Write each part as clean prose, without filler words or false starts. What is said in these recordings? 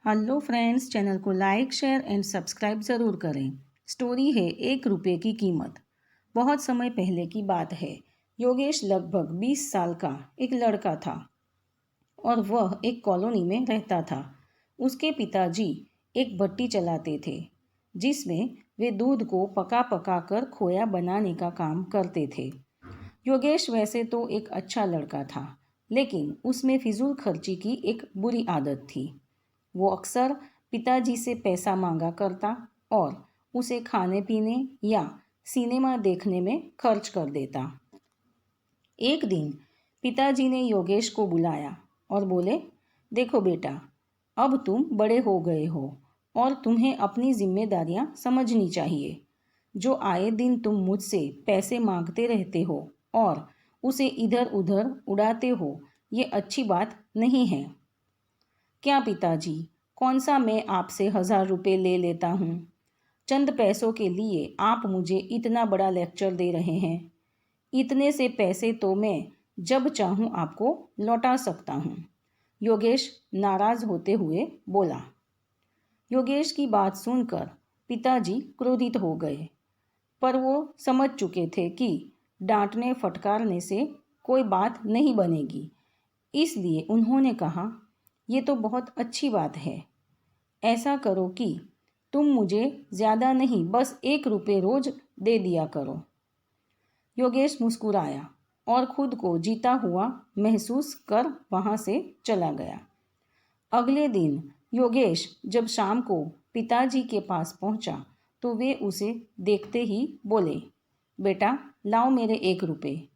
Hello friends, channel को like share and subscribe ज़रूर करें। स्टोरी है 1 रुपये की कीमत। बहुत समय पहले की बात है। योगेश लगभग 20 साल का एक लड़का था और वह एक कॉलोनी में रहता था। उसके पिताजी एक भट्टी चलाते थे जिसमें वे दूध को पका पका कर खोया बनाने का काम करते थे। योगेश वैसे तो एक अच्छा लड़का था, लेकिन उसमें फिजूल खर्ची की एक बुरी आदत थी। वो अक्सर पिताजी से पैसा मांगा करता और उसे खाने पीने या सिनेमा देखने में खर्च कर देता। एक दिन पिताजी ने योगेश को बुलाया और बोले, देखो बेटा, अब तुम बड़े हो गए हो और तुम्हें अपनी जिम्मेदारियां समझनी चाहिए। जो आए दिन तुम मुझसे पैसे मांगते रहते हो और उसे इधर उधर उड़ाते हो, ये अच्छी बात नहीं है। क्या पिताजी, कौन सा मैं आपसे 1000 रुपये ले लेता हूँ? चंद पैसों के लिए आप मुझे इतना बड़ा लेक्चर दे रहे हैं। इतने से पैसे तो मैं जब चाहूँ आपको लौटा सकता हूँ। योगेश नाराज होते हुए बोला। योगेश की बात सुनकर पिताजी क्रोधित हो गए, पर वो समझ चुके थे कि डांटने फटकारने से कोई बात नहीं बनेगी। इसलिए उन्होंने कहा, ये तो बहुत अच्छी बात है। ऐसा करो कि तुम मुझे ज़्यादा नहीं, बस 1 रुपये रोज दे दिया करो। योगेश मुस्कुराया और खुद को जीता हुआ महसूस कर वहाँ से चला गया। अगले दिन योगेश जब शाम को पिताजी के पास पहुँचा तो वे उसे देखते ही बोले, बेटा लाओ मेरे 1 रुपये।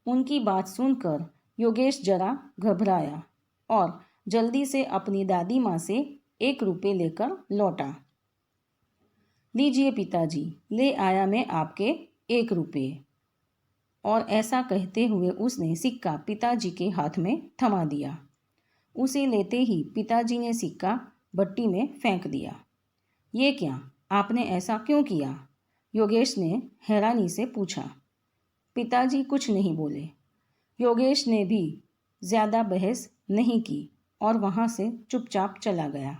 उनकी बात सुनकर योगेश जरा घबराया और जल्दी से अपनी दादी माँ से 1 रुपये लेकर लौटा। लीजिए पिताजी, ले आया मैं आपके 1 रुपये। और ऐसा कहते हुए उसने सिक्का पिताजी के हाथ में थमा दिया। उसे लेते ही पिताजी ने सिक्का भट्टी में फेंक दिया। ये क्या, आपने ऐसा क्यों किया? योगेश ने हैरानी से पूछा। पिताजी कुछ नहीं बोले। योगेश ने भी ज़्यादा बहस नहीं की और वहाँ से चुपचाप चला गया।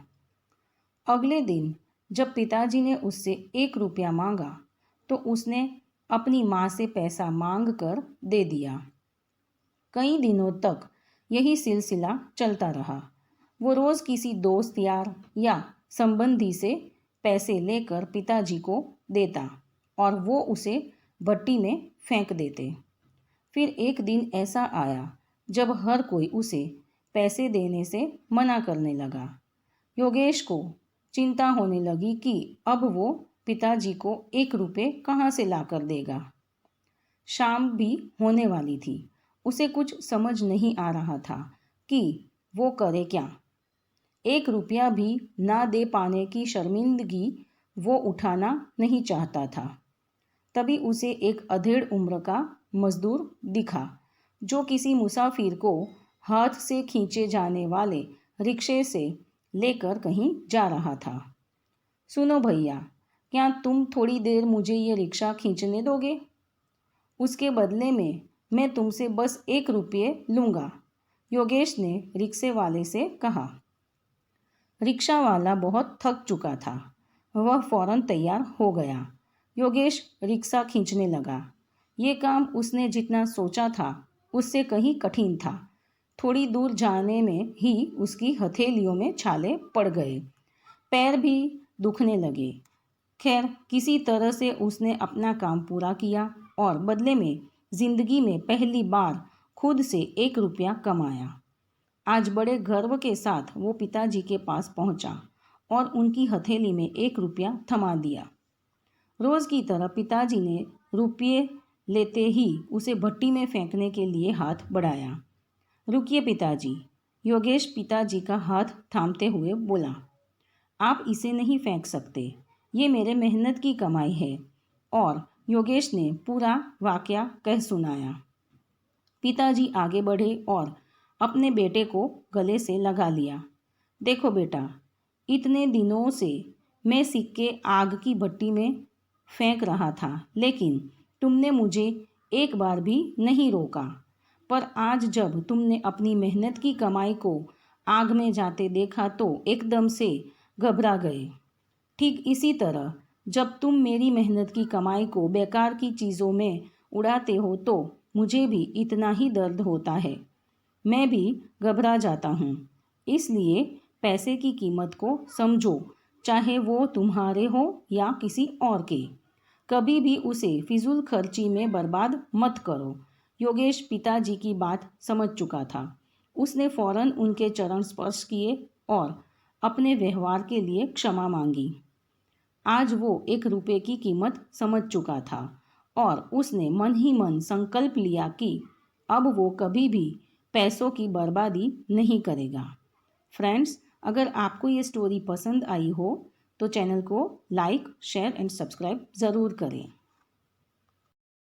अगले दिन जब पिताजी ने उससे 1 रुपया मांगा तो उसने अपनी माँ से पैसा मांग कर दे दिया। कई दिनों तक यही सिलसिला चलता रहा। वो रोज़ किसी दोस्त यार या संबंधी से पैसे लेकर पिताजी को देता और वो उसे भट्टी में फेंक देते। फिर एक दिन ऐसा आया जब हर कोई उसे पैसे देने से मना करने लगा। योगेश को चिंता होने लगी कि अब वो पिताजी को 1 रुपये कहाँ से ला कर देगा। शाम भी होने वाली थी। उसे कुछ समझ नहीं आ रहा था कि वो करे क्या। 1 रुपया भी ना दे पाने की शर्मिंदगी वो उठाना नहीं चाहता था। तभी उसे एक अधेड़ उम्र का मजदूर दिखा जो किसी मुसाफिर को हाथ से खींचे जाने वाले रिक्शे से लेकर कहीं जा रहा था। सुनो भैया, क्या तुम थोड़ी देर मुझे ये रिक्शा खींचने दोगे? उसके बदले में मैं तुमसे बस 1 रुपये लूँगा, योगेश ने रिक्शे वाले से कहा। रिक्शा वाला बहुत थक चुका था। वह फौरन तैयार हो गया। योगेश रिक्शा खींचने लगा। ये काम उसने जितना सोचा था उससे कहीं कठिन था। थोड़ी दूर जाने में ही उसकी हथेलियों में छाले पड़ गए, पैर भी दुखने लगे। खैर, किसी तरह से उसने अपना काम पूरा किया और बदले में जिंदगी में पहली बार खुद से 1 रुपया कमाया। आज बड़े गर्व के साथ वो पिताजी के पास पहुंचा और उनकी हथेली में 1 रुपया थमा दिया। रोज़ की तरह पिताजी ने रुपये लेते ही उसे भट्टी में फेंकने के लिए हाथ बढ़ाया। रुकिए पिताजी, योगेश पिताजी का हाथ थामते हुए बोला। आप इसे नहीं फेंक सकते, ये मेरे मेहनत की कमाई है। और योगेश ने पूरा वाकया कह सुनाया। पिताजी आगे बढ़े और अपने बेटे को गले से लगा लिया। देखो बेटा, इतने दिनों से मैं सिक्के आग की भट्टी में फेंक रहा था, लेकिन तुमने मुझे एक बार भी नहीं रोका। पर आज जब तुमने अपनी मेहनत की कमाई को आग में जाते देखा तो एकदम से घबरा गए। ठीक इसी तरह जब तुम मेरी मेहनत की कमाई को बेकार की चीज़ों में उड़ाते हो तो मुझे भी इतना ही दर्द होता है। मैं भी घबरा जाता हूँ। इसलिए पैसे की कीमत को समझो, चाहे वो तुम्हारे हो या किसी और के। कभी भी उसे फिजूल खर्ची में बर्बाद मत करो। योगेश पिताजी की बात समझ चुका था। उसने फौरन उनके चरण स्पर्श किए और अपने व्यवहार के लिए क्षमा मांगी। आज वो 1 रुपये की कीमत समझ चुका था और उसने मन ही मन संकल्प लिया कि अब वो कभी भी पैसों की बर्बादी नहीं करेगा। फ्रेंड्स, अगर आपको ये स्टोरी पसंद आई हो तो चैनल को लाइक, शेयर एंड सब्सक्राइब ज़रूर करें।